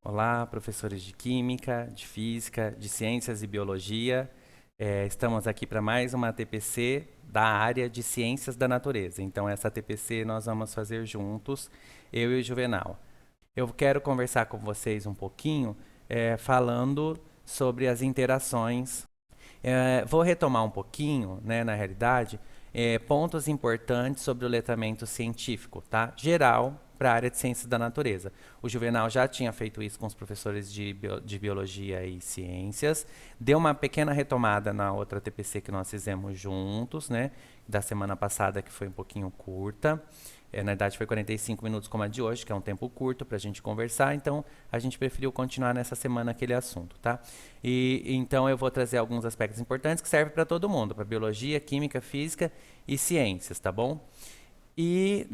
Olá, professores de Química, de Física, de Ciências e Biologia. Estamos aqui para mais uma TPC da área de Ciências da Natureza. Então, essa TPC nós vamos fazer juntos, eu e o Juvenal. Eu quero conversar com vocês um pouquinho, falando sobre as interações. Vou retomar um pouquinho, né, na realidade, pontos importantes sobre o letramento científico, tá? Geral, para a área de ciências da natureza. O Juvenal já tinha feito isso com os professores de biologia e ciências. Deu uma pequena retomada na outra TPC que nós fizemos juntos, né? Da semana passada, que foi um pouquinho curta. Na verdade, foi 45 minutos como a de hoje, que é um tempo curto para a gente conversar. Então, a gente preferiu continuar nessa semana aquele assunto, tá? Então, eu vou trazer alguns aspectos importantes que servem para todo mundo, para biologia, química, física e ciências, tá bom? E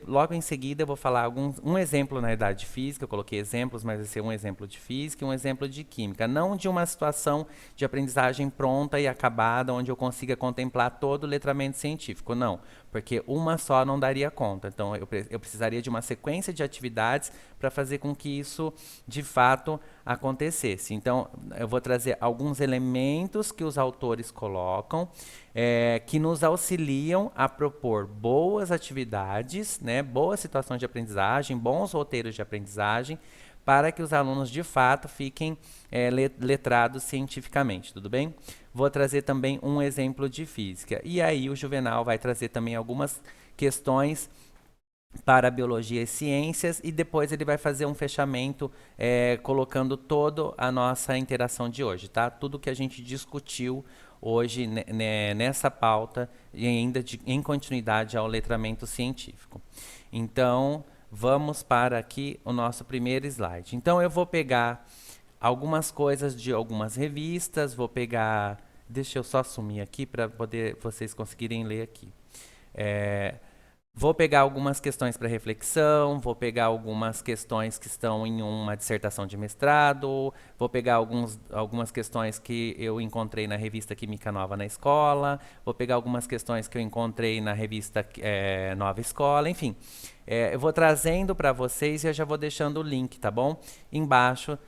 logo em seguida eu vou falar um exemplo, na verdade, de física. Eu coloquei exemplos, mas vai ser um exemplo de física e um exemplo de química. Não de uma situação de aprendizagem pronta e acabada, onde eu consiga contemplar todo o letramento científico. Não, porque uma só não daria conta. Então, eu precisaria de uma sequência de atividades para fazer com que isso, de fato, acontecesse. Então, eu vou trazer alguns elementos que os autores colocam, que nos auxiliam a propor boas atividades, né, boas situações de aprendizagem, bons roteiros de aprendizagem, para que os alunos de fato fiquem letrados cientificamente, tudo bem? Vou trazer também um exemplo de física. E aí o Juvenal vai trazer também algumas questões para biologia e ciências, e depois ele vai fazer um fechamento colocando toda a nossa interação de hoje, tá? Tudo que a gente discutiu hoje nessa pauta e ainda em continuidade ao letramento científico. Então, vamos para aqui o nosso primeiro slide. Então, eu vou pegar algumas coisas de algumas revistas, vou pegar... Deixa eu só sumir aqui para poder vocês conseguirem ler aqui. Vou pegar algumas questões para reflexão, vou pegar algumas questões que estão em uma dissertação de mestrado, vou pegar algumas questões que eu encontrei na revista Química Nova na Escola, vou pegar algumas questões que eu encontrei na revista Nova Escola, enfim. Eu vou trazendo para vocês e eu já vou deixando o link, tá bom? Embaixo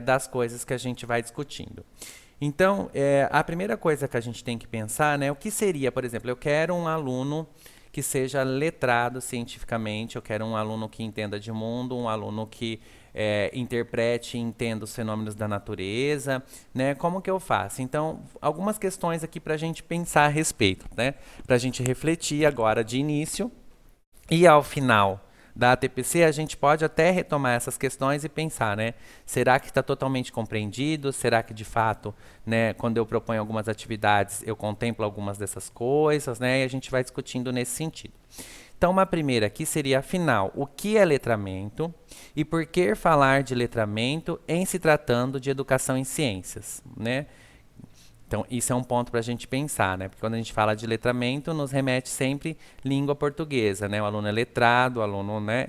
das coisas que a gente vai discutindo. Então, a primeira coisa que a gente tem que pensar, né, o que seria, por exemplo, eu quero um aluno que seja letrado cientificamente, eu quero um aluno que entenda de mundo, um aluno que interprete e entenda os fenômenos da natureza, né? Como que eu faço? Então, algumas questões aqui para a gente pensar a respeito, né? Para a gente refletir agora de início e ao final da ATPC, a gente pode até retomar essas questões e pensar, né? Será que está totalmente compreendido? Será que, de fato, né, quando eu proponho algumas atividades, eu contemplo algumas dessas coisas, né? E a gente vai discutindo nesse sentido. Então, uma primeira aqui seria, afinal, o que é letramento e por que falar de letramento em se tratando de educação em ciências, né? Então, isso é um ponto para a gente pensar, né? Porque quando a gente fala de letramento, nos remete sempre língua portuguesa, né? O aluno é letrado, o aluno, né?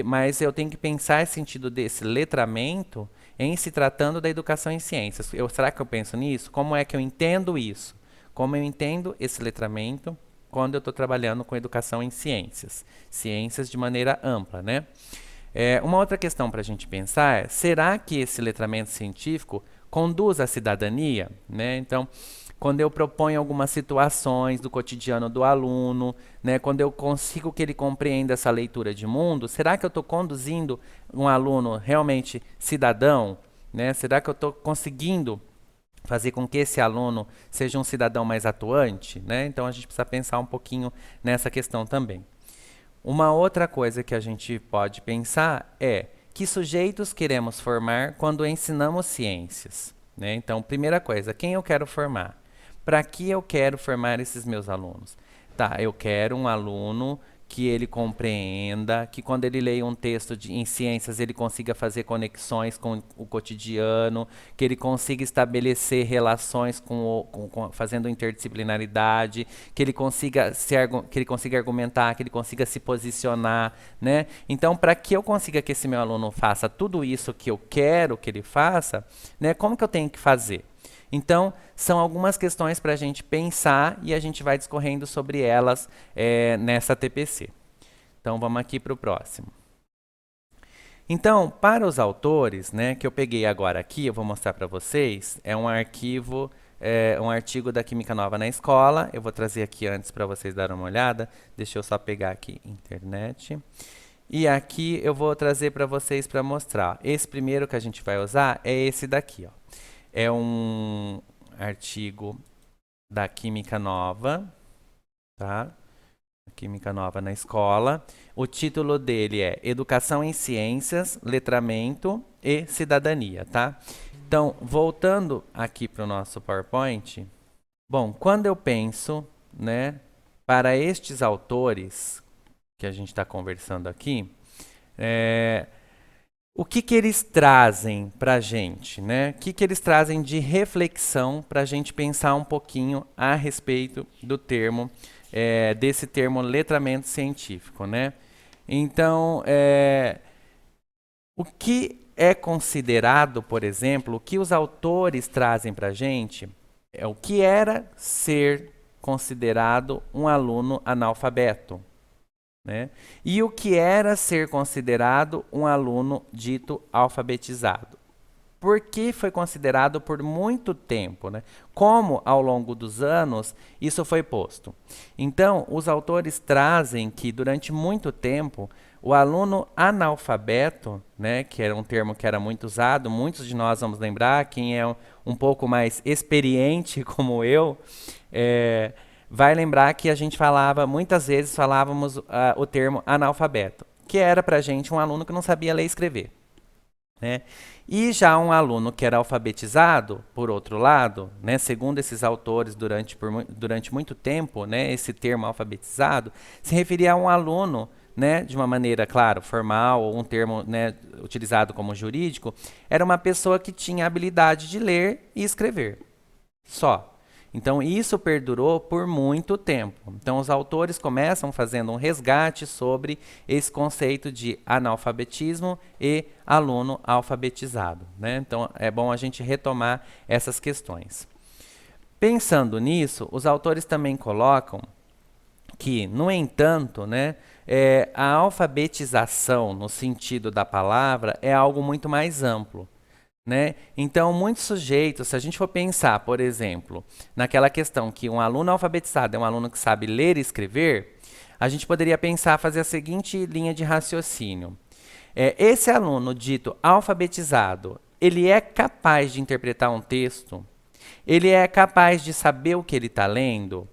Mas eu tenho que pensar esse sentido desse letramento em se tratando da educação em ciências. Será que eu penso nisso? Como é que eu entendo isso? Como eu entendo esse letramento quando eu estou trabalhando com educação em ciências? Ciências de maneira ampla, né? Uma outra questão para a gente pensar é, será que esse letramento científico conduz à cidadania? Né? Então, quando eu proponho algumas situações do cotidiano do aluno, né, quando eu consigo que ele compreenda essa leitura de mundo, será que eu estou conduzindo um aluno realmente cidadão? Né? Será que eu estou conseguindo fazer com que esse aluno seja um cidadão mais atuante? Né? Então, a gente precisa pensar um pouquinho nessa questão também. Uma outra coisa que a gente pode pensar é que sujeitos queremos formar quando ensinamos ciências, né? Então, primeira coisa, quem eu quero formar? Para que eu quero formar esses meus alunos? Tá, eu quero um aluno que ele compreenda, que quando ele leia um texto em ciências ele consiga fazer conexões com o cotidiano, que ele consiga estabelecer relações fazendo interdisciplinaridade, que ele consiga argumentar, que ele consiga se posicionar, né? Então, para que eu consiga que esse meu aluno faça tudo isso que eu quero que ele faça, né? Como que eu tenho que fazer? Então, são algumas questões para a gente pensar e a gente vai discorrendo sobre elas nessa TPC. Então, vamos aqui para o próximo. Então, para os autores, né, que eu peguei agora aqui, eu vou mostrar para vocês, é um arquivo, um artigo da Química Nova na Escola. Eu vou trazer aqui antes para vocês darem uma olhada. Deixa eu só pegar aqui, internet. E aqui eu vou trazer para vocês para mostrar. Esse primeiro que a gente vai usar é esse daqui, ó. É um artigo da Química Nova, tá? Química Nova na Escola. O título dele é Educação em Ciências, Letramento e Cidadania, tá? Então, voltando aqui para o nosso PowerPoint. Bom, quando eu penso, né, para estes autores que a gente está conversando aqui, o que eles trazem para a gente, né? O que eles trazem de reflexão para a gente pensar um pouquinho a respeito do termo, desse termo letramento científico, né? Então, o que é considerado, por exemplo, o que os autores trazem para a gente é o que era ser considerado um aluno analfabeto, né? E o que era ser considerado um aluno dito alfabetizado. Por que foi considerado por muito tempo, né? Como, ao longo dos anos, isso foi posto. Então, os autores trazem que, durante muito tempo, o aluno analfabeto, né, que era um termo que era muito usado, muitos de nós vamos lembrar, quem é um pouco mais experiente como eu, vai lembrar que a gente falava, muitas vezes falávamos o termo analfabeto, que era para a gente um aluno que não sabia ler e escrever, né? E já um aluno que era alfabetizado, por outro lado, né, segundo esses autores, durante muito tempo, né, esse termo alfabetizado se referia a um aluno, né, de uma maneira, claro, formal, ou um termo, né, utilizado como jurídico, era uma pessoa que tinha a habilidade de ler e escrever, só. Então, isso perdurou por muito tempo. Então, os autores começam fazendo um resgate sobre esse conceito de analfabetismo e aluno alfabetizado, né? Então, é bom a gente retomar essas questões. Pensando nisso, os autores também colocam que, no entanto, né, a alfabetização, no sentido da palavra, é algo muito mais amplo, né? Então, muitos sujeitos, se a gente for pensar, por exemplo, naquela questão que um aluno alfabetizado é um aluno que sabe ler e escrever, a gente poderia pensar, fazer a seguinte linha de raciocínio. Esse aluno dito alfabetizado, ele é capaz de interpretar um texto? Ele é capaz de saber o que ele está lendo?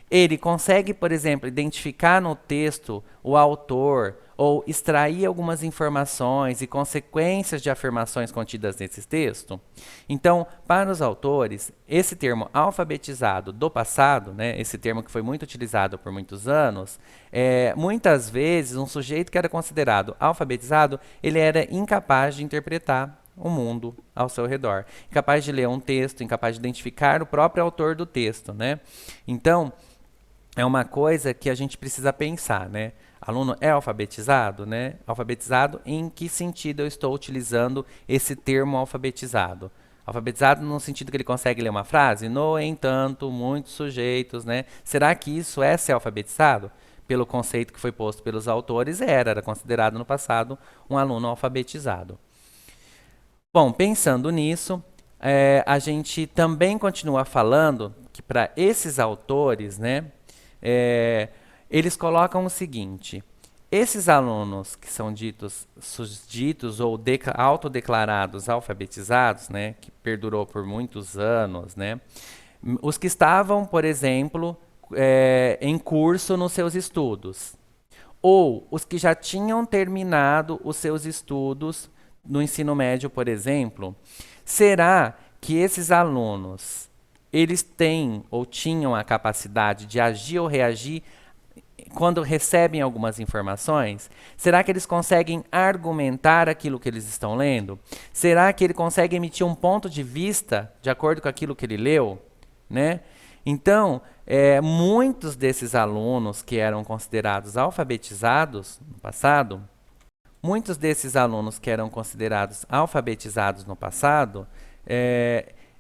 Ele consegue, por exemplo, identificar no texto o autor ou extrair algumas informações e consequências de afirmações contidas nesse texto? Então, para os autores, esse termo alfabetizado do passado, né, esse termo que foi muito utilizado por muitos anos, muitas vezes um sujeito que era considerado alfabetizado, ele era incapaz de interpretar o mundo ao seu redor, incapaz de ler um texto, incapaz de identificar o próprio autor do texto, né? Então, é uma coisa que a gente precisa pensar, né? Aluno é alfabetizado, né? Alfabetizado, em que sentido eu estou utilizando esse termo alfabetizado? Alfabetizado no sentido que ele consegue ler uma frase? No entanto, muitos sujeitos, né? Será que isso é ser alfabetizado? Pelo conceito que foi posto pelos autores, era considerado no passado um aluno alfabetizado. Bom, pensando nisso, a gente também continua falando que para esses autores, né, eles colocam o seguinte: esses alunos que são ditos ou autodeclarados alfabetizados, né, que perdurou por muitos anos, né, os que estavam, por exemplo, em curso nos seus estudos, ou os que já tinham terminado os seus estudos no ensino médio, por exemplo, será que esses alunos eles têm ou tinham a capacidade de agir ou reagir quando recebem algumas informações? Será que eles conseguem argumentar aquilo que eles estão lendo? Será que ele consegue emitir um ponto de vista de acordo com aquilo que ele leu, né? Então, muitos desses alunos que eram considerados alfabetizados no passado,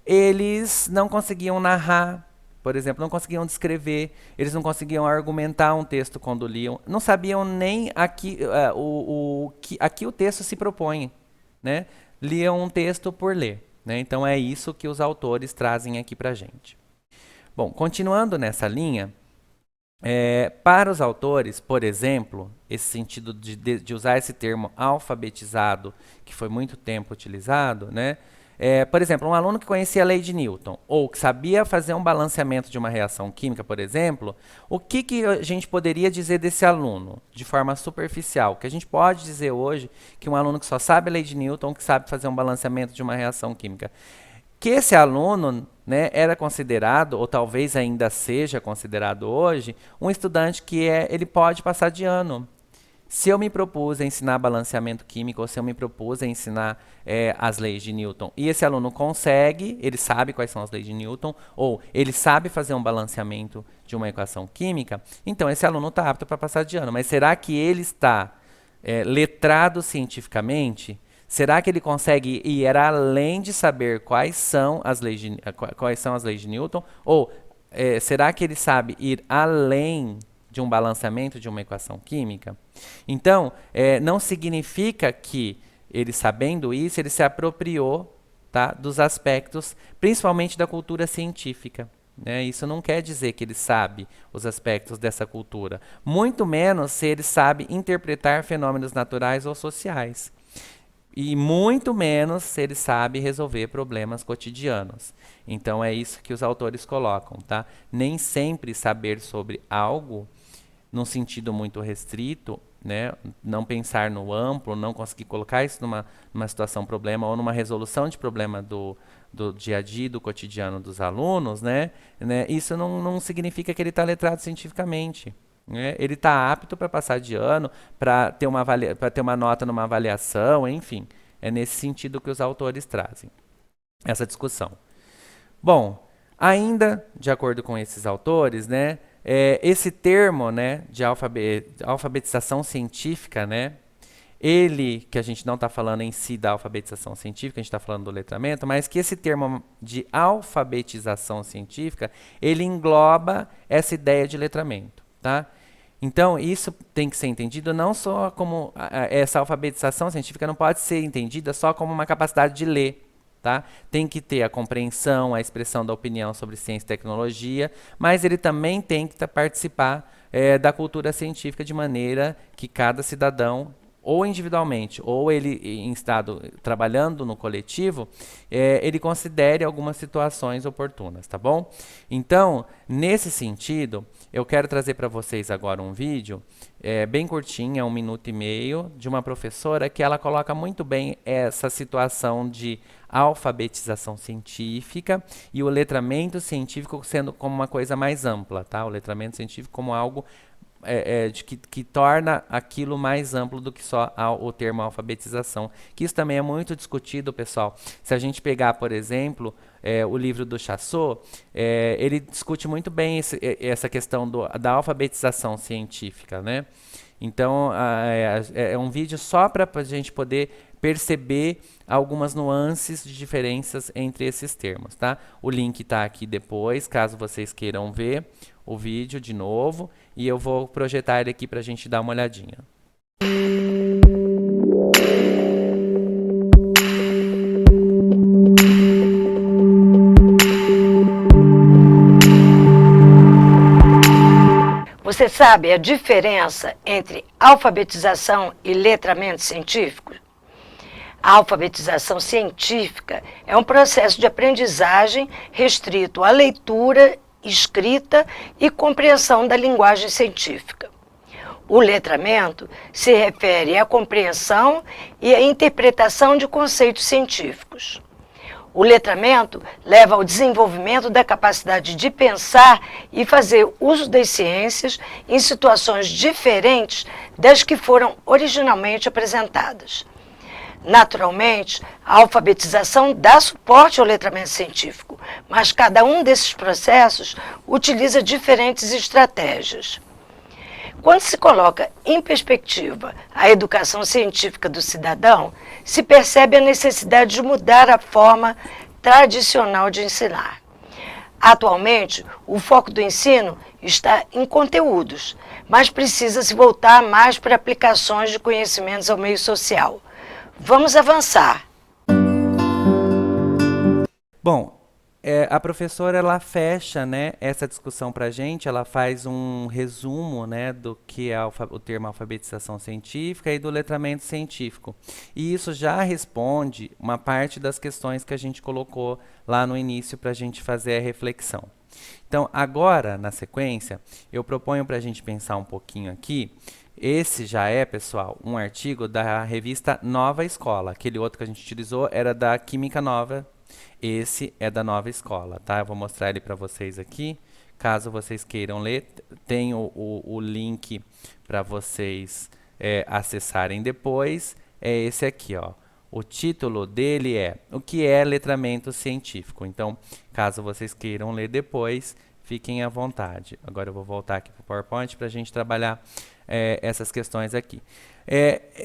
eles não conseguiam narrar, por exemplo, não conseguiam descrever, eles não conseguiam argumentar um texto quando liam, não sabiam nem a que o texto se propõe, né? Liam um texto por ler, né? Então é isso que os autores trazem aqui para a gente. Bom, continuando nessa linha, para os autores, por exemplo, esse sentido de usar esse termo alfabetizado, que foi muito tempo utilizado, né? Por exemplo, um aluno que conhecia a lei de Newton, ou que sabia fazer um balanceamento de uma reação química, por exemplo, o que a gente poderia dizer desse aluno, de forma superficial? O que a gente pode dizer hoje que um aluno que só sabe a lei de Newton, que sabe fazer um balanceamento de uma reação química, que esse aluno, né, era considerado, ou talvez ainda seja considerado hoje, um estudante que ele pode passar de ano. Se eu me propus a ensinar balanceamento químico, ou se eu me propus a ensinar as leis de Newton, e esse aluno consegue, ele sabe quais são as leis de Newton, ou ele sabe fazer um balanceamento de uma equação química, então esse aluno está apto para passar de ano. Mas será que ele está letrado cientificamente? Será que ele consegue ir além de saber quais são as leis de Newton? Ou será que ele sabe ir além de um balanceamento de uma equação química? Então, não significa que ele, sabendo isso, ele se apropriou, tá, dos aspectos, principalmente da cultura científica, né? Isso não quer dizer que ele sabe os aspectos dessa cultura, muito menos se ele sabe interpretar fenômenos naturais ou sociais. E muito menos se ele sabe resolver problemas cotidianos. Então é isso que os autores colocam, tá? Nem sempre saber sobre algo, num sentido muito restrito, né? Não pensar no amplo, não conseguir colocar isso numa situação problema ou numa resolução de problema do dia a dia, do cotidiano dos alunos, né? Isso não significa que ele está letrado cientificamente. Ele está apto para passar de ano, para ter uma nota numa avaliação, enfim. É nesse sentido que os autores trazem essa discussão. Bom, ainda de acordo com esses autores, né, esse termo, né, de alfabetização científica, né, que a gente não está falando em si da alfabetização científica, a gente está falando do letramento, mas que esse termo de alfabetização científica, ele engloba essa ideia de letramento, tá? Então, isso tem que ser entendido não só como essa alfabetização científica não pode ser entendida só como uma capacidade de ler, tá? Tem que ter a compreensão, a expressão da opinião sobre ciência e tecnologia, mas ele também tem que participar da cultura científica de maneira que cada cidadão, ou individualmente, ou ele em estado trabalhando no coletivo, ele considere algumas situações oportunas, tá bom? Então, nesse sentido, eu quero trazer para vocês agora um vídeo bem curtinho, 1 minuto e meio, de uma professora que ela coloca muito bem essa situação de alfabetização científica e o letramento científico sendo como uma coisa mais ampla, tá? O letramento científico como algo que torna aquilo mais amplo do que só o termo alfabetização. Que isso também é muito discutido, pessoal. Se a gente pegar, por exemplo, o livro do Chassot, ele discute muito bem essa questão da alfabetização científica, né? Então, é um vídeo só para a gente poder perceber algumas nuances de diferenças entre esses termos, tá? O link está aqui depois, caso vocês queiram ver o vídeo de novo, e eu vou projetar ele aqui para a gente dar uma olhadinha. Você sabe a diferença entre alfabetização e letramento científico? A alfabetização científica é um processo de aprendizagem restrito à leitura, escrita e compreensão da linguagem científica. O letramento se refere à compreensão e à interpretação de conceitos científicos. O letramento leva ao desenvolvimento da capacidade de pensar e fazer uso das ciências em situações diferentes das que foram originalmente apresentadas. Naturalmente, a alfabetização dá suporte ao letramento científico, mas cada um desses processos utiliza diferentes estratégias. Quando se coloca em perspectiva a educação científica do cidadão, se percebe a necessidade de mudar a forma tradicional de ensinar. Atualmente, o foco do ensino está em conteúdos, mas precisa se voltar mais para aplicações de conhecimentos ao meio social. Vamos avançar. Bom, a professora ela fecha, né, essa discussão para a gente, ela faz um resumo, né, do que é o termo alfabetização científica e do letramento científico. E isso já responde uma parte das questões que a gente colocou lá no início para a gente fazer a reflexão. Então, agora, na sequência, eu proponho para a gente pensar um pouquinho aqui. Esse já é, pessoal, um artigo da revista Nova Escola. Aquele outro que a gente utilizou era da Química Nova. Esse é da Nova Escola, tá? Eu vou mostrar ele para vocês aqui, caso vocês queiram ler. Tem o link para vocês acessarem depois. É esse aqui, ó. O título dele é O que é letramento científico? Então, caso vocês queiram ler depois, fiquem à vontade. Agora eu vou voltar aqui para o PowerPoint para a gente trabalhar essas questões aqui.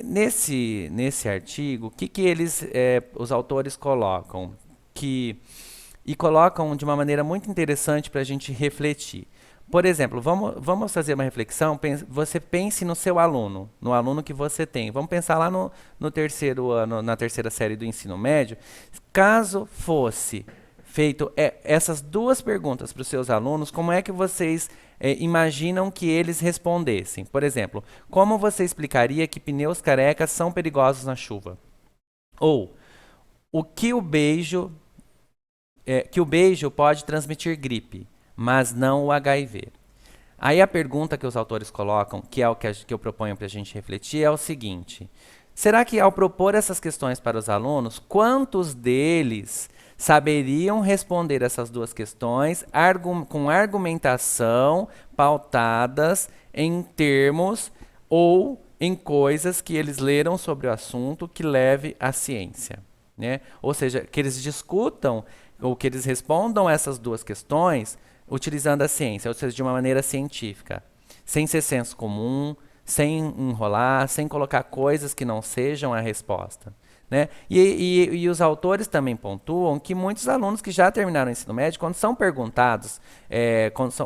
Nesse artigo, o que eles, os autores colocam? E colocam de uma maneira muito interessante para a gente refletir. Por exemplo, vamos fazer uma reflexão. Você pense no seu aluno, no aluno que você tem. Vamos pensar lá no terceiro ano, na terceira série do ensino médio. Caso fosse feito essas duas perguntas para os seus alunos, como é que vocês imaginam que eles respondessem? Por exemplo, como você explicaria que pneus carecas são perigosos na chuva? Ou o que o beijo pode transmitir gripe, mas não o HIV. Aí a pergunta que os autores colocam, que é o que eu proponho para a gente refletir, é o seguinte: será que ao propor essas questões para os alunos, quantos deles saberiam responder essas duas questões com argumentação pautadas em termos ou em coisas que eles leram sobre o assunto que leve à ciência? Né? Ou seja, que eles discutam ou que eles respondam essas duas questões utilizando a ciência, ou seja, de uma maneira científica, sem ser senso comum, sem enrolar, sem colocar coisas que não sejam a resposta. Né? E os autores também pontuam que muitos alunos que já terminaram o ensino médio, quando são perguntados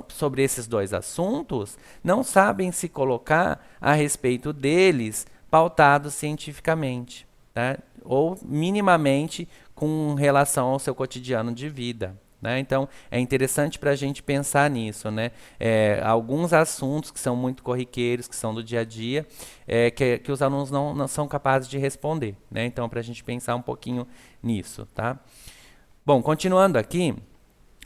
sobre esses dois assuntos, não sabem se colocar a respeito deles pautados cientificamente, tá? Ou minimamente com relação ao seu cotidiano de vida. Né? Então, é interessante para a gente pensar nisso. Né? Alguns assuntos que são muito corriqueiros, que são do dia a dia, que os alunos não são capazes de responder. Né? Então, para a gente pensar um pouquinho nisso. Tá? Bom, continuando aqui,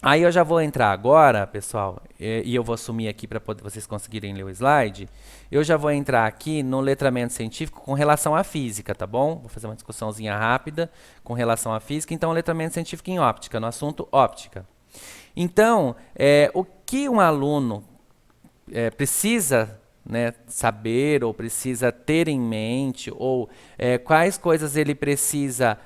aí eu já vou entrar agora, pessoal, e eu vou sumir aqui para vocês conseguirem ler o slide. Eu já vou entrar aqui no letramento científico com relação à física, tá bom? Vou fazer uma discussãozinha rápida com relação à física. Então, letramento científico em óptica, no assunto óptica. Então, o que um aluno precisa, né, saber ou precisa ter em mente, ou quais coisas ele precisa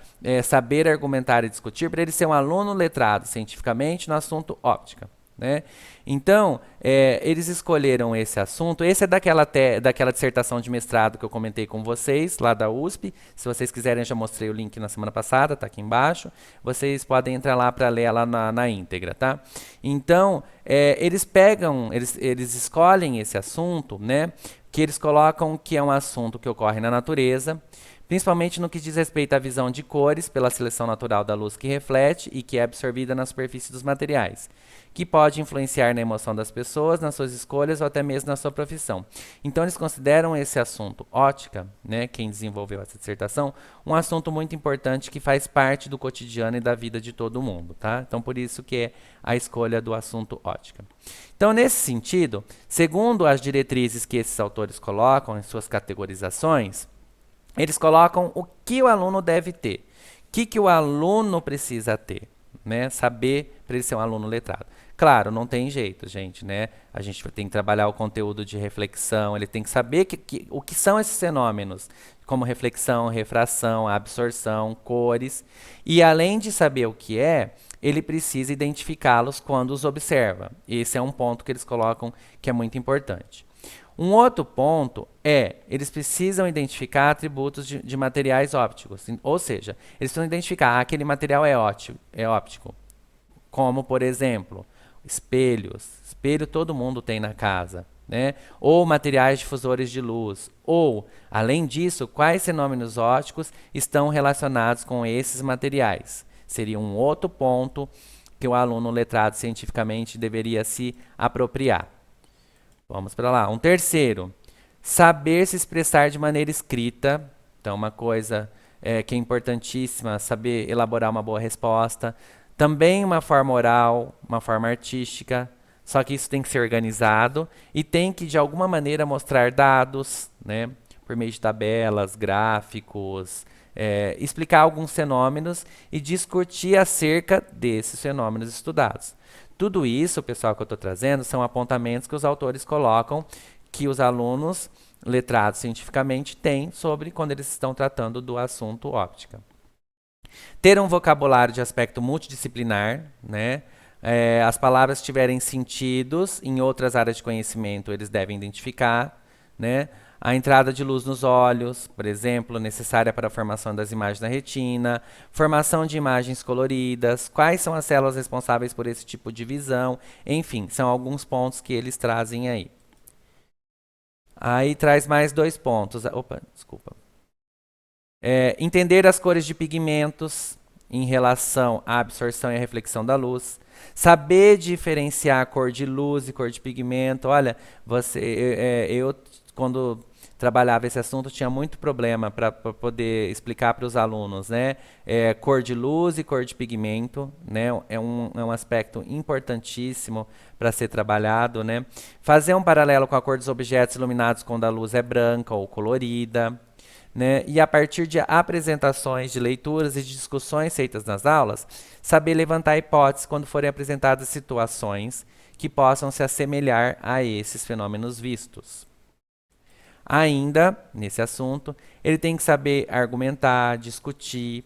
saber argumentar e discutir para ele ser um aluno letrado cientificamente no assunto óptica. Né? Então, eles escolheram esse assunto. Esse é daquela dissertação de mestrado que eu comentei com vocês, lá da USP. Se vocês quiserem, eu já mostrei o link na semana passada, está aqui embaixo. Vocês podem entrar lá para ler ela na íntegra. Tá? Então, eles escolhem esse assunto, né, que eles colocam que é um assunto que ocorre na natureza, principalmente no que diz respeito à visão de cores pela seleção natural da luz que reflete e que é absorvida na superfície dos materiais, que pode influenciar na emoção das pessoas, nas suas escolhas ou até mesmo na sua profissão. Então, eles consideram esse assunto, ótica, né, quem desenvolveu essa dissertação, um assunto muito importante que faz parte do cotidiano e da vida de todo mundo. Tá? Então, por isso que é a escolha do assunto ótica. Então, nesse sentido, segundo as diretrizes que esses autores colocam em suas categorizações, eles colocam o que o aluno deve ter, o que o aluno precisa ter, né? Saber para ele ser um aluno letrado. Claro, não tem jeito, gente, né? A gente tem que trabalhar o conteúdo de reflexão, ele tem que saber o que são esses fenômenos, como reflexão, refração, absorção, cores, e além de saber o que ele precisa identificá-los quando os observa. Esse é um ponto que eles colocam que é muito importante. Um outro ponto eles precisam identificar atributos de materiais ópticos, ou seja, eles precisam identificar aquele material é óptico. como, por exemplo, espelhos. Espelho todo mundo tem na casa, né? Ou materiais difusores de luz. Ou, além disso, quais fenômenos ópticos estão relacionados com esses materiais? Seria um outro ponto que o aluno letrado cientificamente deveria se apropriar. Vamos para lá. Um terceiro, saber se expressar de maneira escrita. Então, uma coisa que é importantíssima, saber elaborar uma boa resposta. Também uma forma oral, uma forma artística. Só que isso tem que ser organizado e tem que, de alguma maneira, mostrar dados, né, por meio de tabelas, gráficos, explicar alguns fenômenos e discutir acerca desses fenômenos estudados. Tudo isso, pessoal, que eu estou trazendo, são apontamentos que os autores colocam que os alunos letrados cientificamente têm sobre quando eles estão tratando do assunto óptica. Ter um vocabulário de aspecto multidisciplinar, né? As palavras tiverem sentidos em outras áreas de conhecimento, eles devem identificar, né? A entrada de luz nos olhos, por exemplo, necessária para a formação das imagens na retina, formação de imagens coloridas, quais são as células responsáveis por esse tipo de visão, enfim, são alguns pontos que eles trazem aí. Aí traz mais 2 pontos. Opa, desculpa. Entender as cores de pigmentos em relação à absorção e à reflexão da luz. Saber diferenciar a cor de luz e cor de pigmento. Olha, eu quando trabalhava esse assunto tinha muito problema para poder explicar para os alunos, né? Cor de luz e cor de pigmento, né? É um aspecto importantíssimo para ser trabalhado, né? Fazer um paralelo com a cor dos objetos iluminados quando a luz é branca ou colorida. Né? E a partir de apresentações, de leituras e de discussões feitas nas aulas, saber levantar hipóteses quando forem apresentadas situações que possam se assemelhar a esses fenômenos vistos. Ainda, nesse assunto, ele tem que saber argumentar, discutir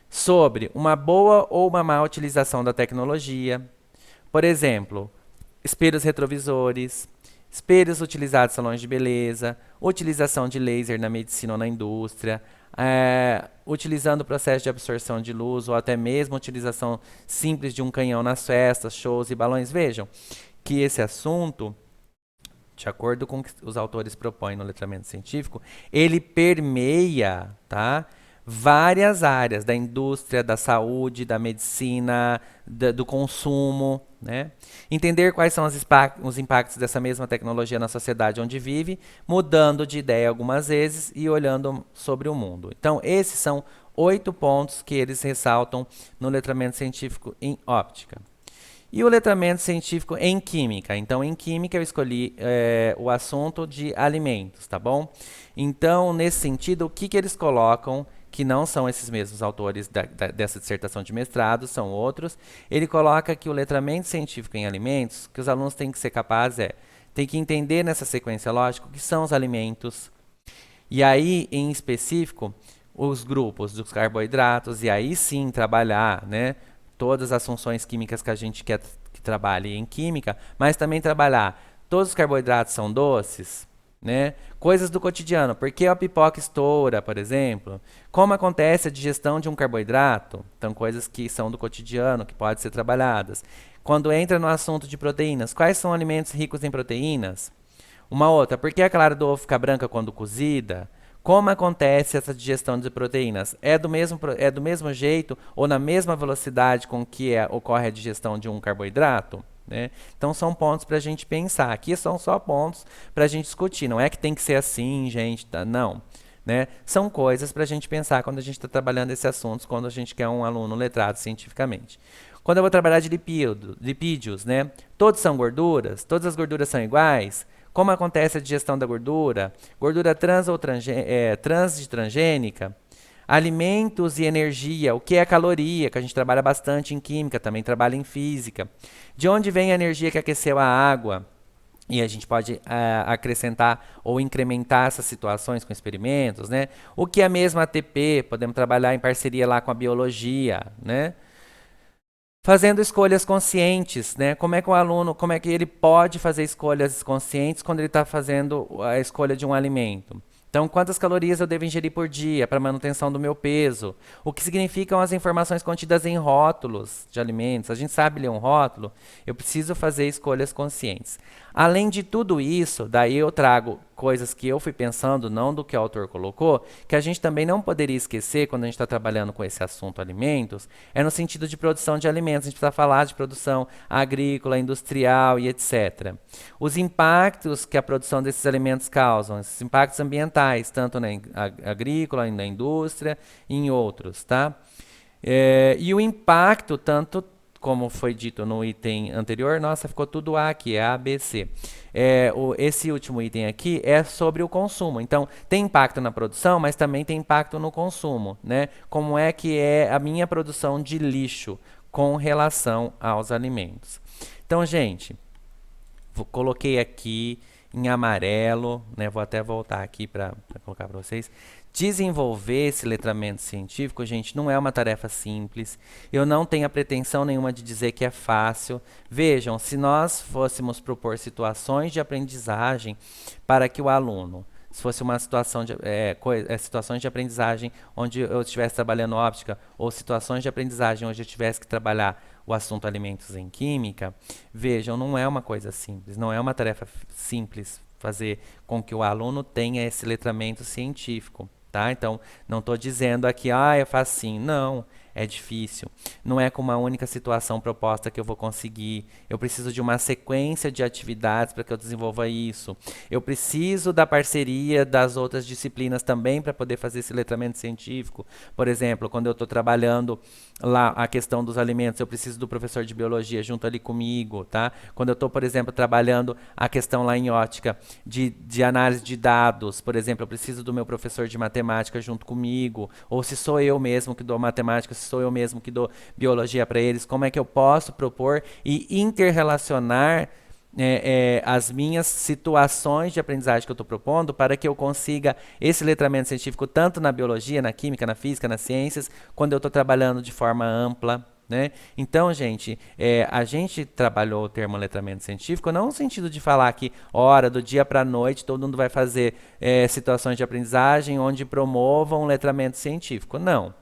sobre uma boa ou uma má utilização da tecnologia. Por exemplo, espelhos retrovisores, espelhos utilizados em salões de beleza, utilização de laser na medicina ou na indústria, utilizando o processo de absorção de luz ou até mesmo utilização simples de um canhão nas festas, shows e balões. Vejam que esse assunto, de acordo com o que os autores propõem no letramento científico, ele permeia, tá, várias áreas da indústria, da saúde, da medicina, do consumo, né? Entender quais são os impactos dessa mesma tecnologia na sociedade onde vive, mudando de ideia algumas vezes e olhando sobre o mundo. Então, esses são 8 pontos que eles ressaltam no letramento científico em óptica. E o letramento científico em química. Então, em química eu escolhi o assunto de alimentos, tá bom? Então, nesse sentido, o que eles colocam, que não são esses mesmos autores dessa dissertação de mestrado, são outros. Ele coloca que o letramento científico em alimentos, que os alunos têm que ser capazes tem que entender nessa sequência lógica o que são os alimentos. E aí, em específico, os grupos dos carboidratos, e aí sim trabalhar, né, todas as funções químicas que a gente quer que trabalhe em química, mas também trabalhar todos os carboidratos são doces, né? Coisas do cotidiano, por que a pipoca estoura, por exemplo? Como acontece a digestão de um carboidrato? Então, coisas que são do cotidiano, que podem ser trabalhadas. Quando entra no assunto de proteínas, quais são alimentos ricos em proteínas? Uma outra, por que a clara do ovo fica branca quando cozida? Como acontece essa digestão de proteínas? É do mesmo jeito ou na mesma velocidade com que ocorre a digestão de um carboidrato? Né? Então, são pontos para a gente pensar. Aqui são só pontos para a gente discutir. Não é que tem que ser assim, gente. Tá? Não. Né? São coisas para a gente pensar quando a gente está trabalhando esses assuntos, quando a gente quer um aluno letrado cientificamente. Quando eu vou trabalhar de lipídios, né? Todos são gorduras? Todas as gorduras são iguais? Como acontece a digestão da gordura? Gordura trans ou transgênica? Alimentos e energia, o que é caloria, que a gente trabalha bastante em química, também trabalha em física. De onde vem a energia que aqueceu a água? E a gente pode acrescentar ou incrementar essas situações com experimentos, né? O que é a mesma ATP? Podemos trabalhar em parceria lá com a biologia, né? Fazendo escolhas conscientes, né? Como é que o aluno, como é que ele pode fazer escolhas conscientes quando ele está fazendo a escolha de um alimento? Então, quantas calorias eu devo ingerir por dia para manutenção do meu peso? O que significam as informações contidas em rótulos de alimentos? A gente sabe ler um rótulo, eu preciso fazer escolhas conscientes. Além de tudo isso, daí eu trago coisas que eu fui pensando, não do que o autor colocou, que a gente também não poderia esquecer quando a gente está trabalhando com esse assunto alimentos, é no sentido de produção de alimentos. A gente precisa falar de produção agrícola, industrial e etc. Os impactos que a produção desses alimentos causam, esses impactos ambientais, tanto na agrícola, na indústria e em outros, tá? E o impacto, tanto como foi dito no item anterior, nossa, ficou tudo A aqui, é A, B, C. Esse último item aqui é sobre o consumo. Então, tem impacto na produção, mas também tem impacto no consumo, né? Como é que é a minha produção de lixo com relação aos alimentos. Então, gente, coloquei aqui em amarelo, né? Vou até voltar aqui para colocar para vocês. Desenvolver esse letramento científico, gente, não é uma tarefa simples. Eu não tenho a pretensão nenhuma de dizer que é fácil. Vejam, se nós fôssemos propor situações de aprendizagem para que o aluno, se fosse uma situação de, situações de aprendizagem onde eu estivesse trabalhando óptica, ou situações de aprendizagem onde eu tivesse que trabalhar o assunto alimentos em química, vejam, não é uma coisa simples, não é uma tarefa simples fazer com que o aluno tenha esse letramento científico. Tá? Então, não estou dizendo aqui, é facinho. Não, é difícil. Não é com uma única situação proposta que eu vou conseguir. Eu preciso de uma sequência de atividades para que eu desenvolva isso. Eu preciso da parceria das outras disciplinas também para poder fazer esse letramento científico. Por exemplo, quando eu estou trabalhando lá a questão dos alimentos, eu preciso do professor de biologia junto ali comigo. Tá? Quando eu estou, por exemplo, trabalhando a questão lá em ótica de análise de dados, por exemplo, eu preciso do meu professor de matemática junto comigo, ou se sou eu mesmo que dou matemática, se sou eu mesmo que dou biologia para eles, como é que eu posso propor e interrelacionar as minhas situações de aprendizagem que eu estou propondo para que eu consiga esse letramento científico tanto na biologia, na química, na física, nas ciências, quando eu estou trabalhando de forma ampla. Né? Então, gente, a gente trabalhou o termo letramento científico não no sentido de falar que, hora, do dia para a noite, todo mundo vai fazer situações de aprendizagem onde promovam o letramento científico. Não.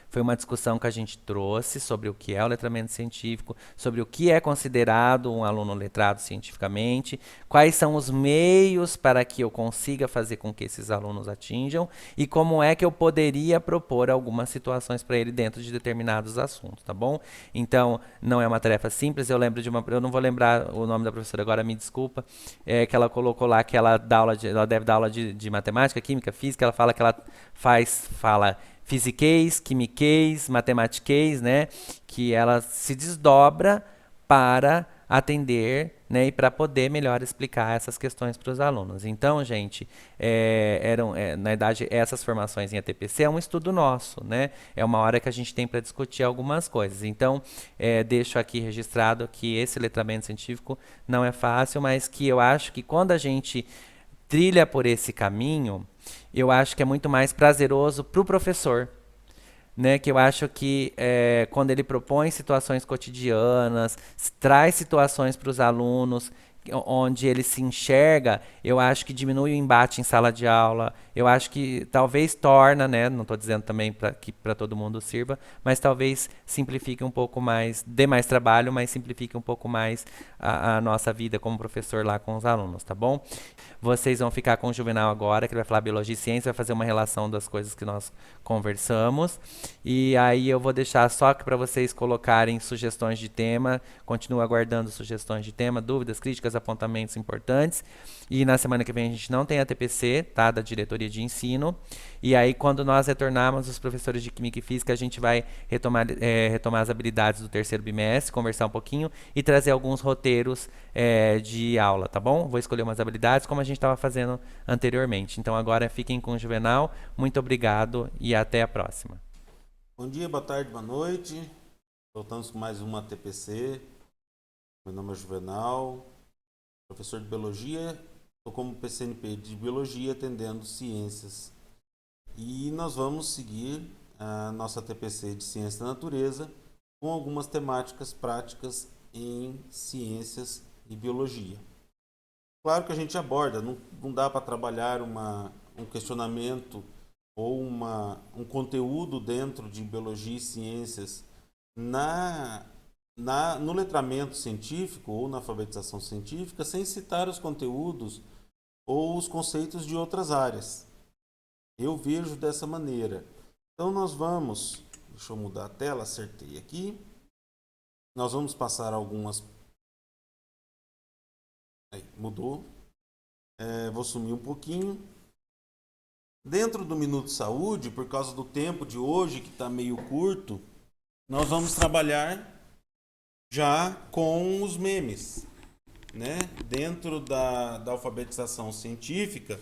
Foi uma discussão que a gente trouxe sobre o que é o letramento científico, sobre o que é considerado um aluno letrado cientificamente, quais são os meios para que eu consiga fazer com que esses alunos atinjam e como é que eu poderia propor algumas situações para ele dentro de determinados assuntos, tá bom? Então, não é uma tarefa simples. Eu não vou lembrar o nome da professora agora, me desculpa, que ela colocou lá que ela deve dar aula de matemática, química, física. Ela fala que ela fala fisiquês, quimiquês, matematiquês, né? Que ela se desdobra para atender, né, e para poder melhor explicar essas questões para os alunos. Então, gente, na verdade, essas formações em ATPC é um estudo nosso, né? É uma hora que a gente tem para discutir algumas coisas. Então, deixo aqui registrado que esse letramento científico não é fácil, mas que eu acho que quando a gente trilha por esse caminho, eu acho que é muito mais prazeroso para o professor. Né, que eu acho que quando ele propõe situações cotidianas, traz situações para os alunos, onde ele se enxerga, eu acho que diminui o embate em sala de aula, eu acho que talvez torna, né, não estou dizendo também que para todo mundo sirva, mas talvez simplifique um pouco mais, dê mais trabalho, mas simplifique um pouco mais a nossa vida como professor lá com os alunos, tá bom? Vocês vão ficar com o Juvenal agora, que ele vai falar biologia e ciência, vai fazer uma relação das coisas que nós conversamos. E aí eu vou deixar só para vocês colocarem sugestões de tema. Continuo aguardando sugestões de tema, dúvidas, críticas, apontamentos importantes. E na semana que vem a gente não tem a TPC, tá? Da diretoria de ensino. E aí quando nós retornarmos, os professores de Química e Física, a gente vai retomar as habilidades do terceiro bimestre, conversar um pouquinho e trazer alguns roteiros de aula, tá bom? Vou escolher umas habilidades como a gente estava fazendo anteriormente. Então agora fiquem com o Juvenal. Muito obrigado e até a próxima. Bom dia, boa tarde, boa noite. Voltamos com mais uma TPC. Meu nome é Juvenal, professor de Biologia. Estou como PCNP de Biologia, atendendo Ciências. E nós vamos seguir a nossa TPC de Ciência da Natureza com algumas temáticas práticas em Ciências e Biologia. Claro que a gente aborda, não dá para trabalhar uma um questionamento ou um conteúdo dentro de biologia e ciências no letramento científico ou na alfabetização científica sem citar os conteúdos ou os conceitos de outras áreas. Eu vejo dessa maneira. Então nós vamos, deixa eu mudar a tela, acertei aqui. Nós vamos passar algumas... Aí, mudou. Vou sumir um pouquinho. Dentro do Minuto Saúde, por causa do tempo de hoje, que está meio curto, nós vamos trabalhar já com os memes, né? Dentro da alfabetização científica,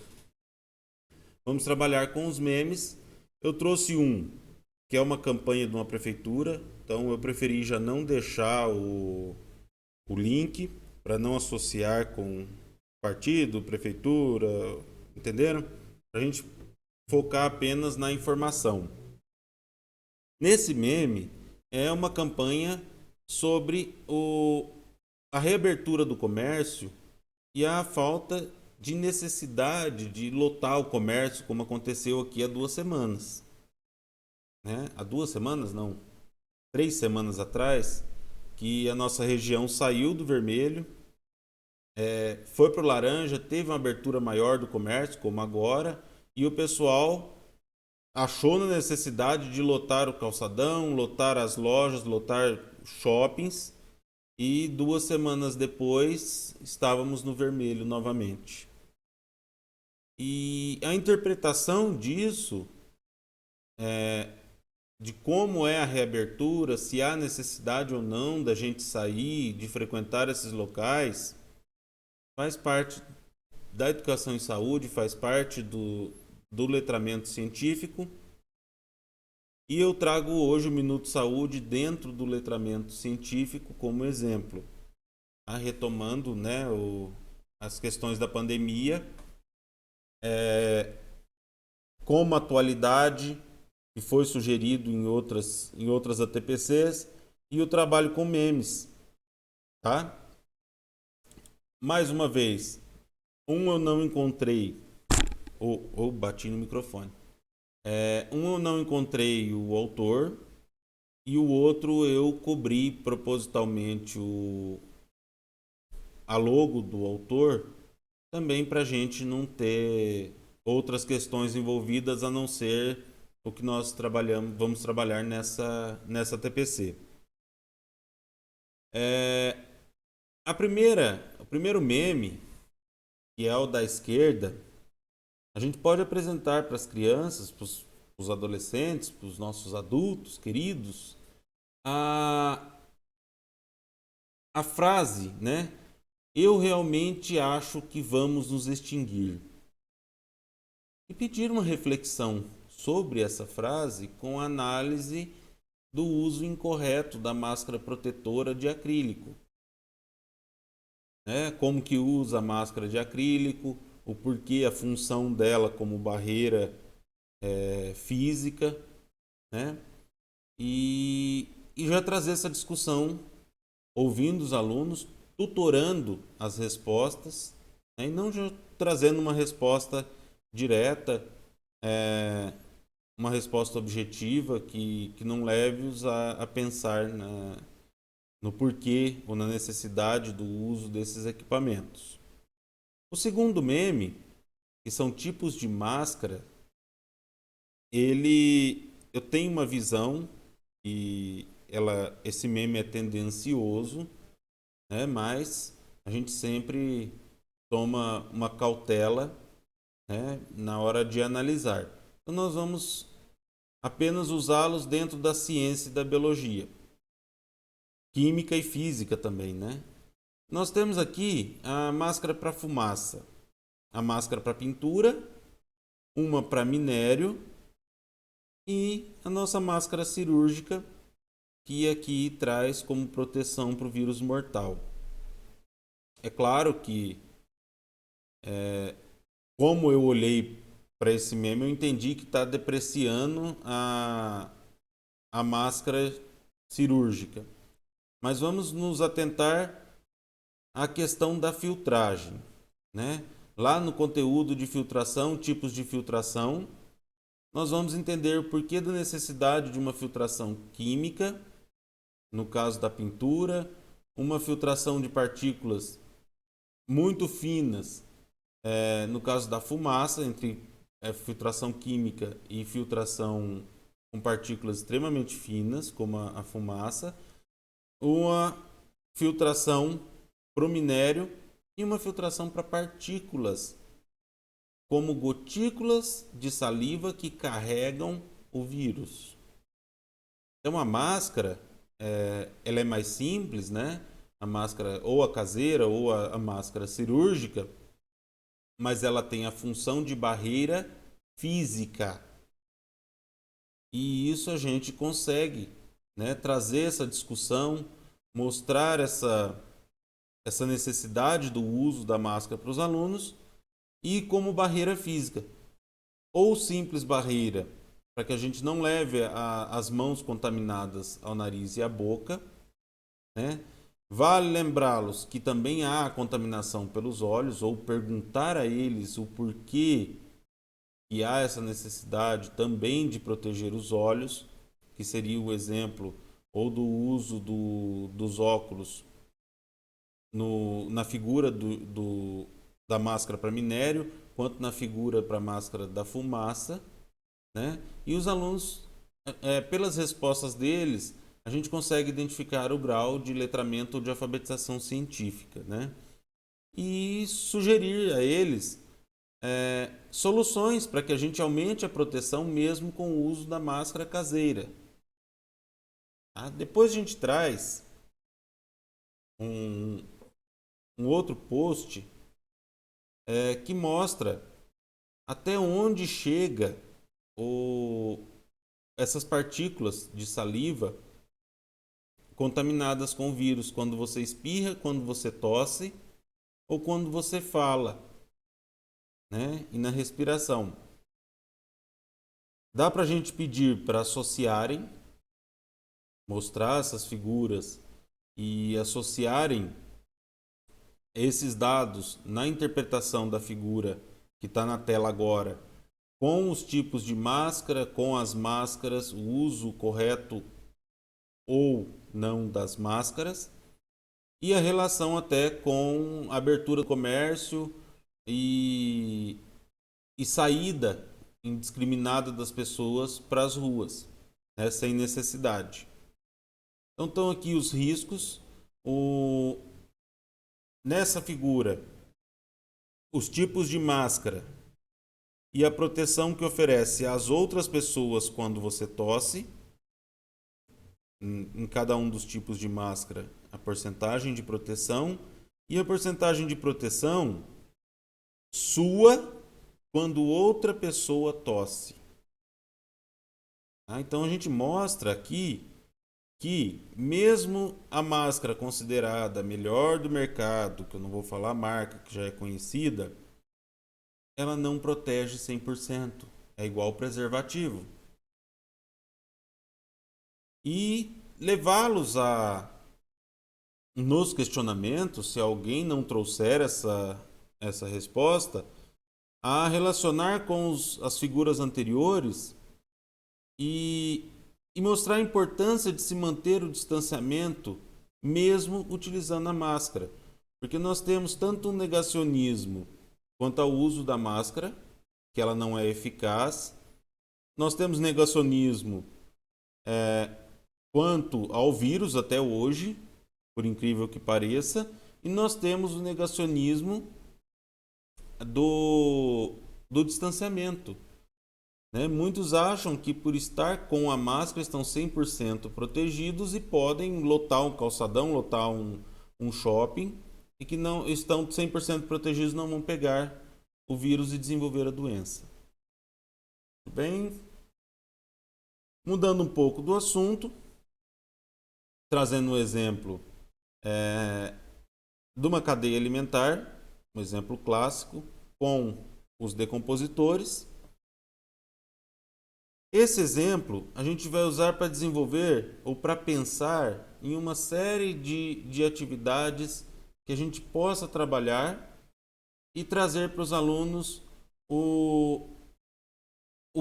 vamos trabalhar com os memes. Eu trouxe um, que é uma campanha de uma prefeitura, então eu preferi já não deixar o link, para não associar com partido, prefeitura, entenderam? Para a gente focar apenas na informação. Nesse meme, é uma campanha sobre a reabertura do comércio e a falta de necessidade de lotar o comércio, como aconteceu aqui há 2 semanas. Né? Há 2 semanas, não, 3 semanas atrás, que a nossa região saiu do vermelho, foi para o laranja, teve uma abertura maior do comércio, como agora, e o pessoal achou na necessidade de lotar o calçadão, lotar as lojas, lotar shoppings, e 2 semanas depois estávamos no vermelho novamente. E a interpretação disso, de como é a reabertura, se há necessidade ou não da gente sair, de frequentar esses locais, faz parte da educação em saúde, faz parte do letramento científico. E eu trago hoje o Minuto Saúde dentro do letramento científico como exemplo. Retomando, né, as questões da pandemia, como atualidade, que foi sugerido em outras ATPCs, e o trabalho com memes. Tá? Mais uma vez, eu não encontrei, ou bati no microfone. Eu não encontrei o autor, e o outro eu cobri propositalmente a logo do autor, também para a gente não ter outras questões envolvidas a não ser o que nós vamos trabalhar nessa TPC. O primeiro meme, que é o da esquerda, a gente pode apresentar para as crianças, para os adolescentes, para os nossos adultos queridos, a frase, né? Eu realmente acho que vamos nos extinguir. E pedir uma reflexão sobre essa frase com análise do uso incorreto da máscara protetora de acrílico. Como que usa a máscara de acrílico, o porquê, a função dela como barreira física, né? E já trazer essa discussão, ouvindo os alunos, tutorando as respostas, né? E não já trazendo uma resposta direta, uma resposta objetiva que não leve-os a pensar no porquê ou na necessidade do uso desses equipamentos. O segundo meme, que são tipos de máscara, eu tenho uma visão e esse meme é tendencioso, né? Mas a gente sempre toma uma cautela, né, na hora de analisar. Então nós vamos apenas usá-los dentro da ciência e da biologia. Química e física também, né? Nós temos aqui a máscara para fumaça, a máscara para pintura, uma para minério e a nossa máscara cirúrgica, que aqui traz como proteção para o vírus mortal. É claro que, como eu olhei para esse meme, eu entendi que está depreciando a máscara cirúrgica. Mas vamos nos atentar à questão da filtragem, né? lá no conteúdo de filtração, tipos de filtração, nós vamos entender o porquê da necessidade de uma filtração química, no caso da pintura, uma filtração de partículas muito finas, no caso da fumaça, entre filtração química e filtração com partículas extremamente finas, como a fumaça, uma filtração para o minério e uma filtração para partículas, como gotículas de saliva que carregam o vírus. Então a máscara, ela é mais simples, né? A máscara ou a caseira ou a máscara cirúrgica, mas ela tem a função de barreira física. E isso a gente consegue, né, trazer essa discussão, mostrar essa necessidade do uso da máscara para os alunos e como barreira física ou simples barreira, para que a gente não leve as mãos contaminadas ao nariz e à boca, né? Vale lembrá-los que também há contaminação pelos olhos, ou perguntar a eles o porquê que há essa necessidade também de proteger os olhos, que seria o exemplo ou do uso dos óculos na figura da máscara para minério, quanto na figura para a máscara da fumaça, né? E os alunos, pelas respostas deles, a gente consegue identificar o grau de letramento ou de alfabetização científica, né? E sugerir a eles soluções para que a gente aumente a proteção mesmo com o uso da máscara caseira. Tá? Depois a gente traz um outro post que mostra até onde chega essas partículas de saliva contaminadas com o vírus, quando você espirra, quando você tosse ou quando você fala, né? E na respiração. Dá para a gente pedir para associarem, mostrar essas figuras e associarem esses dados na interpretação da figura que está na tela agora, com os tipos de máscara, com as máscaras, o uso correto ou não das máscaras, e a relação até com a abertura do comércio e saída indiscriminada das pessoas para as ruas, né, sem necessidade. Então estão aqui os riscos. Nessa figura, os tipos de máscara e a proteção que oferece às outras pessoas quando você tosse. Em cada um dos tipos de máscara, a porcentagem de proteção e a porcentagem de proteção sua quando outra pessoa tosse. Então a gente mostra aqui que mesmo a máscara considerada a melhor do mercado, que eu não vou falar a marca, que já é conhecida, ela não protege 100%. É igual ao preservativo. E levá-los nos questionamentos, se alguém não trouxer essa resposta, a relacionar com as figuras anteriores e mostrar a importância de se manter o distanciamento mesmo utilizando a máscara. Porque nós temos tanto um negacionismo quanto ao uso da máscara, que ela não é eficaz. Nós temos negacionismo quanto ao vírus até hoje, por incrível que pareça, e nós temos o negacionismo do distanciamento. Né? Muitos acham que por estar com a máscara estão 100% protegidos e podem lotar um calçadão, lotar um shopping, e que não estão 100% protegidos, não vão pegar o vírus e desenvolver a doença. Bem, mudando um pouco do assunto, trazendo um exemplo de uma cadeia alimentar, um exemplo clássico, com os decompositores. Esse exemplo a gente vai usar para desenvolver ou para pensar em uma série de atividades que a gente possa trabalhar e trazer para os alunos o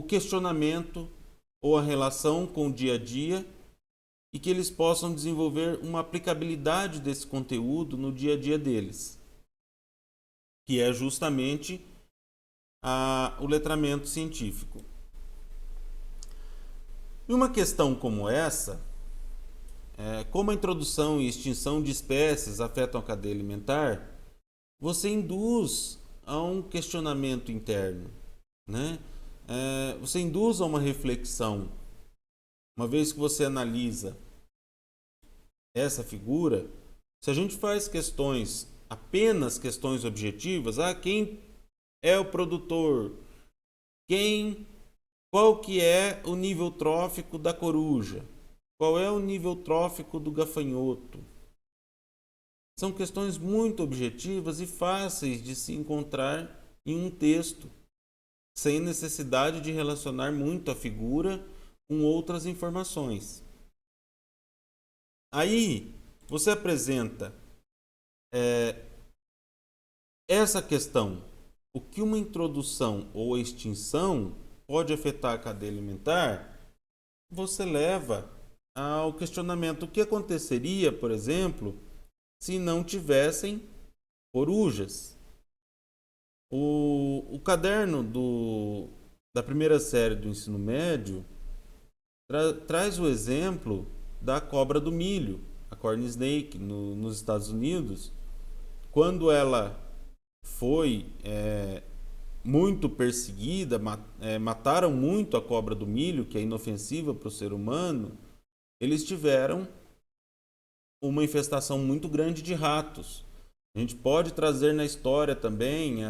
questionamento ou a relação com o dia a dia e que eles possam desenvolver uma aplicabilidade desse conteúdo no dia a dia deles, que é justamente o letramento científico. E uma questão como essa, como a introdução e extinção de espécies afetam a cadeia alimentar, você induz a um questionamento interno, né? Você induz a uma reflexão. Uma vez que você analisa essa figura, se a gente faz questões, apenas questões objetivas, quem é o produtor, qual que é o nível trófico da coruja, qual é o nível trófico do gafanhoto. São questões muito objetivas e fáceis de se encontrar em um texto, sem necessidade de relacionar muito a figura com outras informações. Aí você apresenta essa questão, o que uma introdução ou extinção pode afetar a cadeia alimentar, você leva ao questionamento: o que aconteceria, por exemplo, se não tivessem corujas? O caderno da primeira série do ensino médio traz o exemplo da cobra do milho, a corn snake, nos Estados Unidos, quando ela foi muito perseguida, mataram muito a cobra do milho, que é inofensiva para o ser humano. Eles tiveram uma infestação muito grande de ratos. A gente pode trazer na história também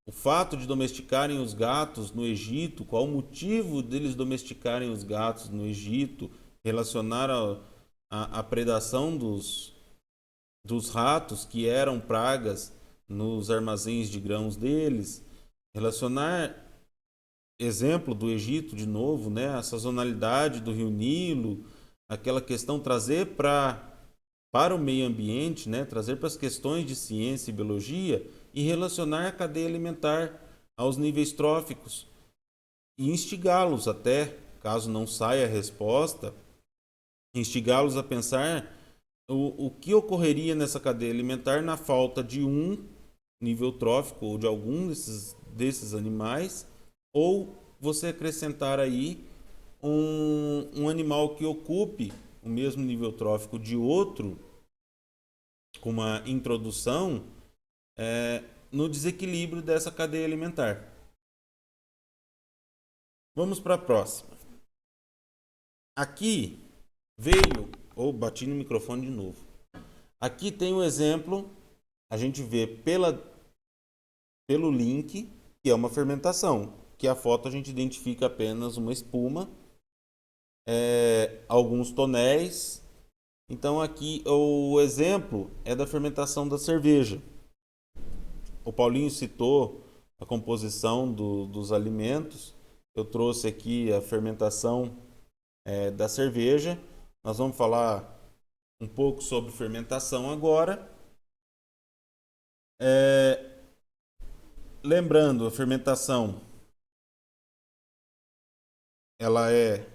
o fato de domesticarem os gatos no Egito, qual o motivo deles domesticarem os gatos no Egito, relacionar a predação dos ratos, que eram pragas nos armazéns de grãos deles, relacionar, exemplo do Egito de novo, né, a sazonalidade do rio Nilo, aquela questão, trazer para o meio ambiente, né, trazer para as questões de ciência e biologia e relacionar a cadeia alimentar aos níveis tróficos e instigá-los até, caso não saia a resposta, instigá-los a pensar o que ocorreria nessa cadeia alimentar na falta de um nível trófico ou de algum desses animais, ou você acrescentar aí um animal que ocupe o mesmo nível trófico de outro, com uma introdução no desequilíbrio dessa cadeia alimentar. Vamos para a próxima. Aqui veio, bati no microfone de novo. Aqui tem um exemplo, a gente vê pelo link, que é uma fermentação, que a foto a gente identifica apenas uma espuma, alguns tonéis. Então aqui o exemplo é da fermentação da cerveja. O Paulinho citou a composição dos alimentos. Eu trouxe aqui a fermentação da cerveja. Nós vamos falar um pouco sobre fermentação agora. Lembrando, a fermentação ela é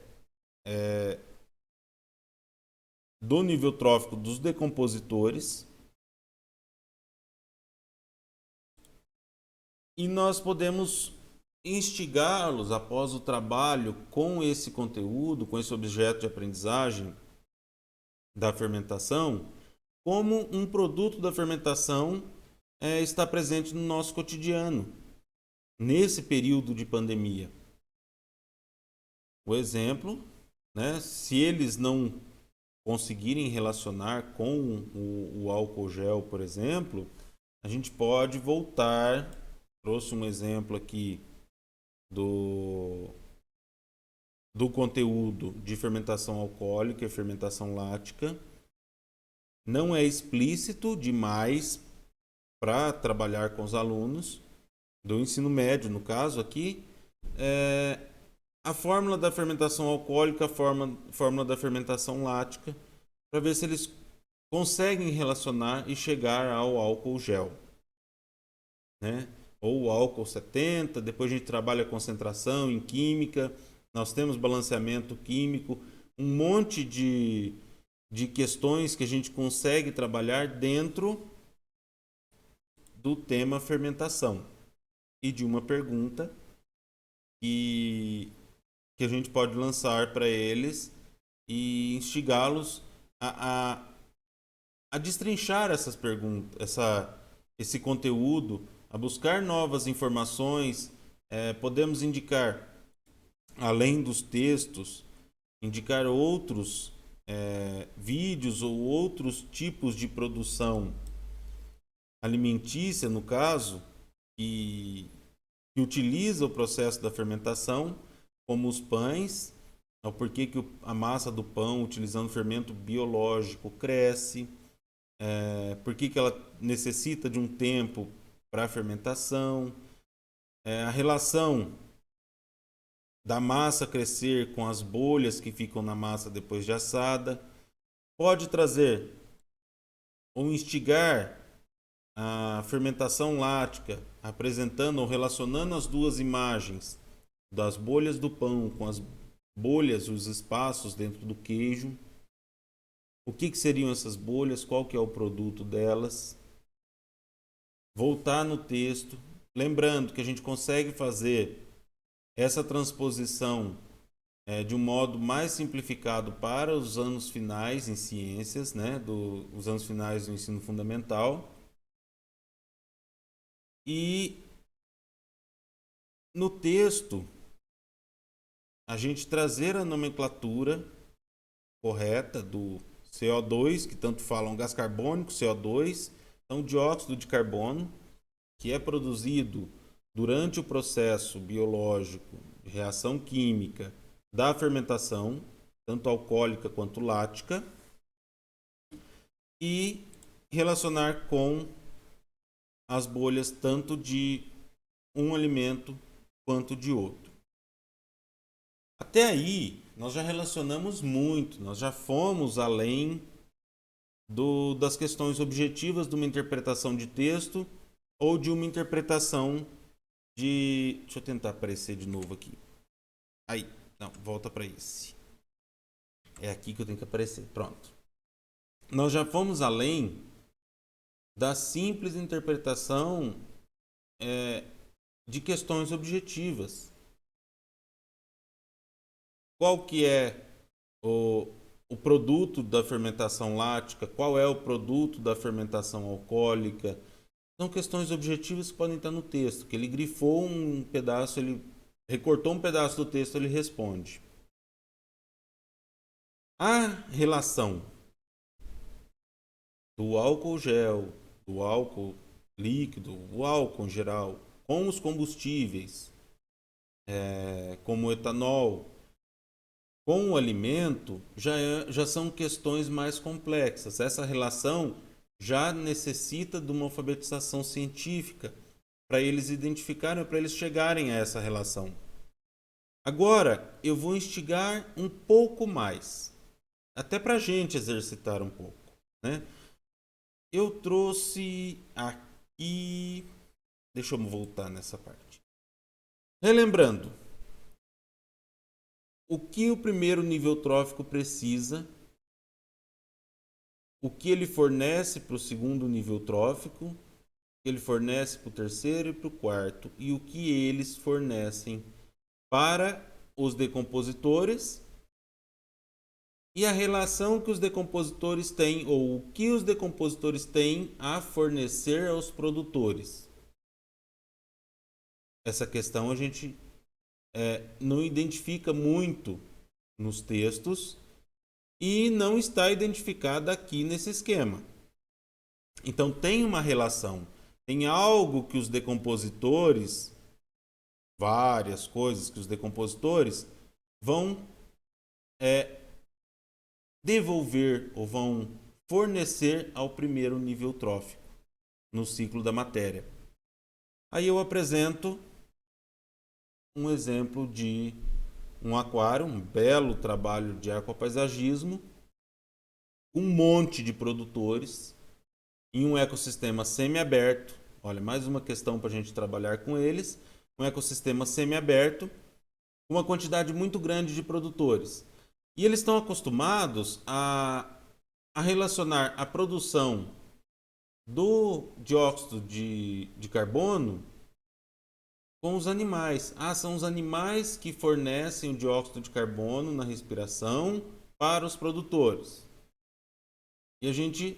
do nível trófico dos decompositores, e nós podemos instigá-los após o trabalho com esse conteúdo, com esse objeto de aprendizagem da fermentação, como um produto da fermentação está presente no nosso cotidiano, nesse período de pandemia. O exemplo, né, se eles não conseguirem relacionar com o álcool gel, por exemplo, a gente pode voltar. Trouxe um exemplo aqui do conteúdo de fermentação alcoólica e fermentação lática. Não é explícito demais para trabalhar com os alunos do ensino médio, no caso aqui, a fórmula da fermentação alcoólica, a fórmula da fermentação lática, para ver se eles conseguem relacionar e chegar ao álcool gel. né? Ou álcool 70, depois a gente trabalha a concentração em química, nós temos balanceamento químico, um monte de questões que a gente consegue trabalhar dentro do tema fermentação. E de uma pergunta que a gente pode lançar para eles e instigá-los a destrinchar essas perguntas, esse conteúdo, a buscar novas informações. Podemos indicar, além dos textos, indicar outros vídeos ou outros tipos de produção alimentícia, no caso, que utiliza o processo da fermentação, como os pães, o porquê que a massa do pão, utilizando fermento biológico, cresce, por que ela necessita de um tempo para a fermentação, a relação da massa crescer com as bolhas que ficam na massa depois de assada. Pode trazer ou instigar a fermentação lática, apresentando ou relacionando as duas imagens das bolhas do pão com as bolhas, os espaços dentro do queijo. O que seriam essas bolhas? Qual que é o produto delas? Voltar no texto, lembrando que a gente consegue fazer essa transposição de um modo mais simplificado para os anos finais em ciências, né, os anos finais do ensino fundamental. E no texto, a gente trazer a nomenclatura correta do CO2, que tanto falam gás carbônico, CO2, então dióxido de carbono, que é produzido durante o processo biológico de reação química da fermentação, tanto alcoólica quanto lática, e relacionar com as bolhas tanto de um alimento quanto de outro. Até aí, nós já relacionamos muito, nós já fomos além das questões objetivas de uma interpretação de texto ou de uma interpretação de... Deixa eu tentar aparecer de novo aqui. Aí, não, volta para esse. É aqui que eu tenho que aparecer, pronto. Nós já fomos além da simples interpretação de questões objetivas. Qual que é o produto da fermentação lática? Qual é o produto da fermentação alcoólica? São questões objetivas que podem estar no texto, que ele grifou um pedaço, ele recortou um pedaço do texto, ele responde. A relação do álcool gel, do álcool líquido, o álcool em geral, com os combustíveis, como o etanol, com o alimento, já são questões mais complexas. Essa relação já necessita de uma alfabetização científica para eles identificarem, para eles chegarem a essa relação. Agora, eu vou instigar um pouco mais, até para a gente exercitar um pouco, né? Eu trouxe aqui... Deixa eu voltar nessa parte. Relembrando, o que o primeiro nível trófico precisa, o que ele fornece para o segundo nível trófico, o que ele fornece para o terceiro e para o quarto, e o que eles fornecem para os decompositores, e a relação que os decompositores têm, ou o que os decompositores têm a fornecer aos produtores. Essa questão a gente não identifica muito nos textos e não está identificada aqui nesse esquema. Então tem uma relação, tem algo que os decompositores, várias coisas que os decompositores vão devolver ou vão fornecer ao primeiro nível trófico no ciclo da matéria. Aí eu apresento um exemplo de um aquário, um belo trabalho de aquapaisagismo, um monte de produtores em um ecossistema semiaberto, Olha, mais uma questão para a gente trabalhar com eles. Um ecossistema semiaberto, uma quantidade muito grande de produtores. E eles estão acostumados a relacionar a produção do dióxido de carbono com os animais. Ah, são os animais que fornecem o dióxido de carbono na respiração para os produtores. E a gente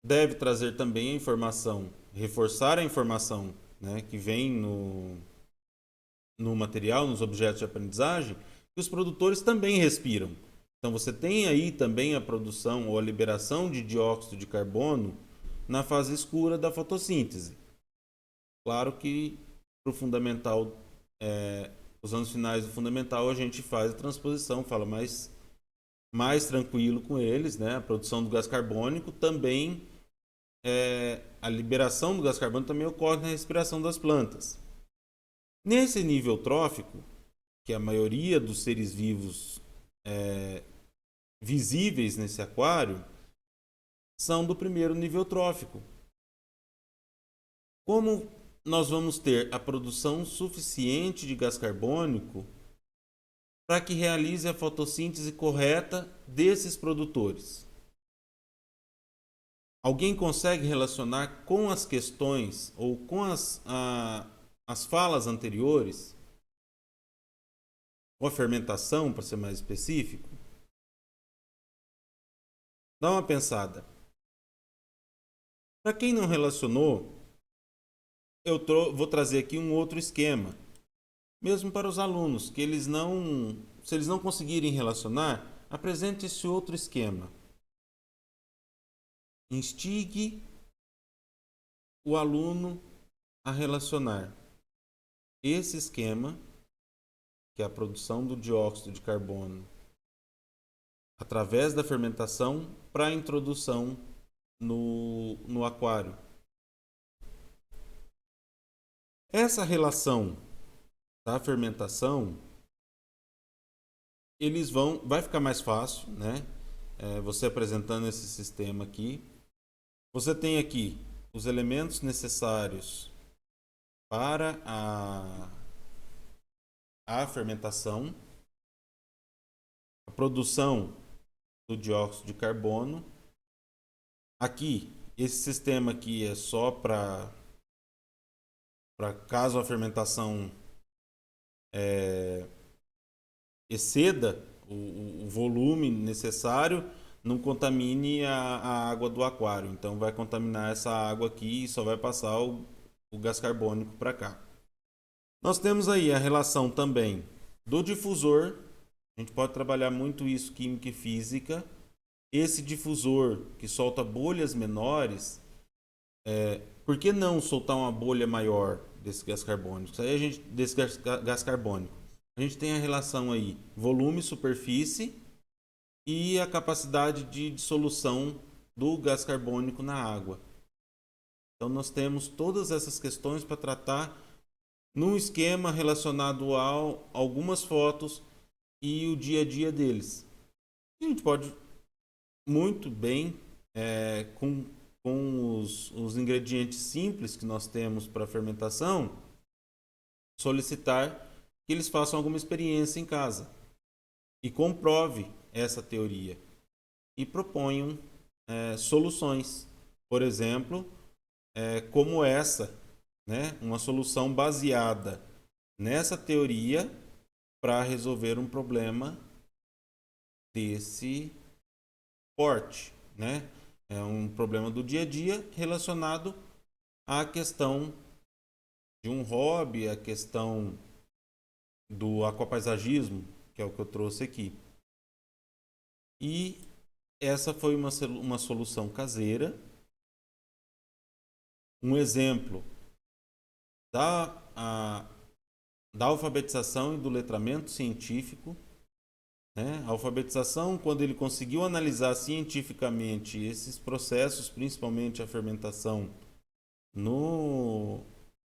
deve trazer também a informação, reforçar a informação, né, que vem no material, nos objetos de aprendizagem, que os produtores também respiram. Então você tem aí também a produção ou a liberação de dióxido de carbono na fase escura da fotossíntese. Claro que para o fundamental, os anos finais do fundamental, a gente faz a transposição, fala mais tranquilo com eles, né? A produção do gás carbônico também, a liberação do gás carbônico também ocorre na respiração das plantas. Nesse nível trófico, que a maioria dos seres vivos visíveis nesse aquário são do primeiro nível trófico. Como nós vamos ter a produção suficiente de gás carbônico para que realize a fotossíntese correta desses produtores? Alguém consegue relacionar com as questões ou com as falas anteriores, com a fermentação, para ser mais específico? Dá uma pensada. Para quem não relacionou, eu vou trazer aqui um outro esquema, mesmo para os alunos, que se eles não conseguirem relacionar, apresente esse outro esquema. Instigue o aluno a relacionar esse esquema, que é a produção do dióxido de carbono através da fermentação, para a introdução no aquário. Essa relação da fermentação, vai ficar mais fácil, né? Você apresentando esse sistema aqui. Você tem aqui os elementos necessários para a fermentação, a produção do dióxido de carbono. Aqui, esse sistema aqui é só para caso a fermentação exceda o volume necessário, não contamine a água do aquário. Então vai contaminar essa água aqui e só vai passar o gás carbônico para cá. Nós temos aí a relação também do difusor. A gente pode trabalhar muito isso, química e física. Esse difusor que solta bolhas menores, por que não soltar uma bolha maior desse gás carbônico? Desse gás carbônico. A gente tem a relação aí volume, superfície e a capacidade de dissolução do gás carbônico na água. Então nós temos todas essas questões para tratar num esquema relacionado a algumas fotos e o dia a dia deles. A gente pode muito bem, com os ingredientes simples que nós temos para fermentação, solicitar que eles façam alguma experiência em casa e comprove essa teoria e proponham soluções. Por exemplo, como essa, né? Uma solução baseada nessa teoria para resolver um problema desse porte, né? É um problema do dia a dia relacionado à questão de um hobby, a questão do aquapaisagismo, que é o que eu trouxe aqui. E essa foi uma solução caseira. Um exemplo da alfabetização e do letramento científico. Né? A alfabetização, quando ele conseguiu analisar cientificamente esses processos, principalmente a fermentação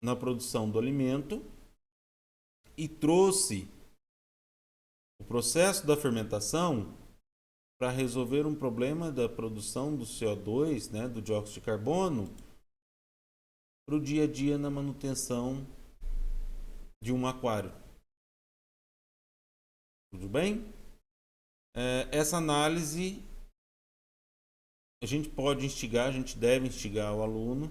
na produção do alimento, e trouxe o processo da fermentação para resolver um problema da produção do CO2, né, do dióxido de carbono, para o dia a dia na manutenção de um aquário. Tudo bem? Essa análise a gente pode instigar, a gente deve instigar o aluno.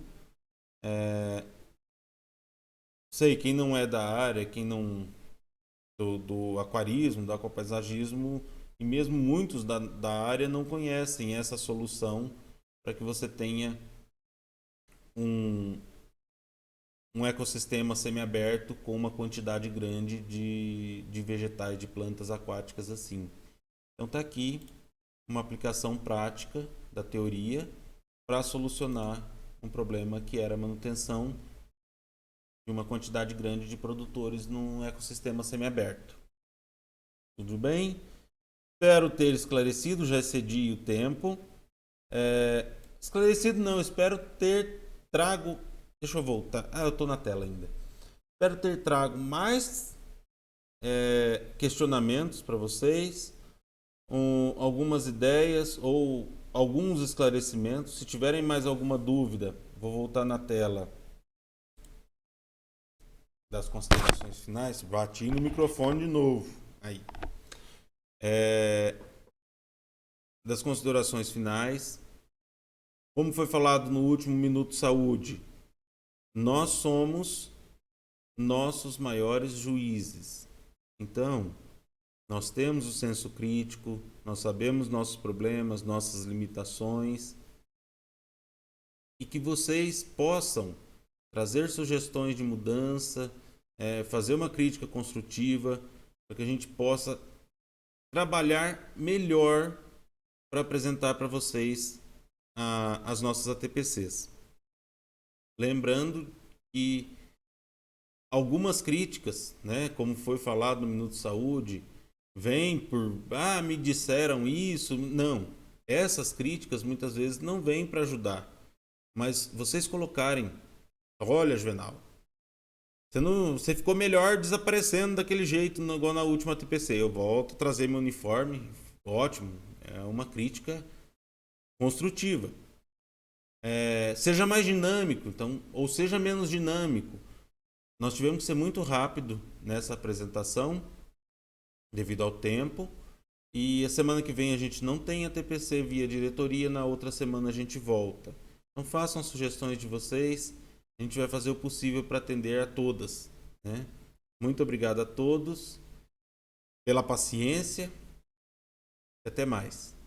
Sei, quem não é da área, quem não do aquarismo, do aquapaisagismo, e mesmo muitos da área não conhecem essa solução para que você tenha um ecossistema semiaberto com uma quantidade grande de vegetais, de plantas aquáticas assim. Então está aqui uma aplicação prática da teoria para solucionar um problema que era a manutenção de uma quantidade grande de produtores num ecossistema semiaberto. Tudo bem? Espero ter esclarecido, já excedi o tempo. Esclarecido não, espero ter trago... Deixa eu voltar. Eu estou na tela ainda. Espero ter trago mais questionamentos para vocês, algumas ideias ou alguns esclarecimentos. Se tiverem mais alguma dúvida, vou voltar na tela das considerações finais. Bati no microfone de novo. Aí. Das considerações finais. Como foi falado no último Minuto Saúde, nós somos nossos maiores juízes. Então, nós temos o senso crítico, nós sabemos nossos problemas, nossas limitações, e que vocês possam trazer sugestões de mudança, fazer uma crítica construtiva, para que a gente possa trabalhar melhor para apresentar para vocês as nossas ATPCs. Lembrando que algumas críticas, né, como foi falado no Minuto Saúde, vêm por, me disseram isso. Não, essas críticas muitas vezes não vêm para ajudar, mas vocês colocarem, olha, Juvenal, você ficou melhor desaparecendo daquele jeito igual na última ATPC. Eu volto a trazer meu uniforme, ótimo, é uma crítica construtiva. Seja mais dinâmico, então, ou seja menos dinâmico. Nós tivemos que ser muito rápido nessa apresentação, devido ao tempo. E a semana que vem a gente não tem a TPC via diretoria, na outra semana a gente volta. Então façam sugestões de vocês, a gente vai fazer o possível para atender a todas, né? Muito obrigado a todos pela paciência e até mais.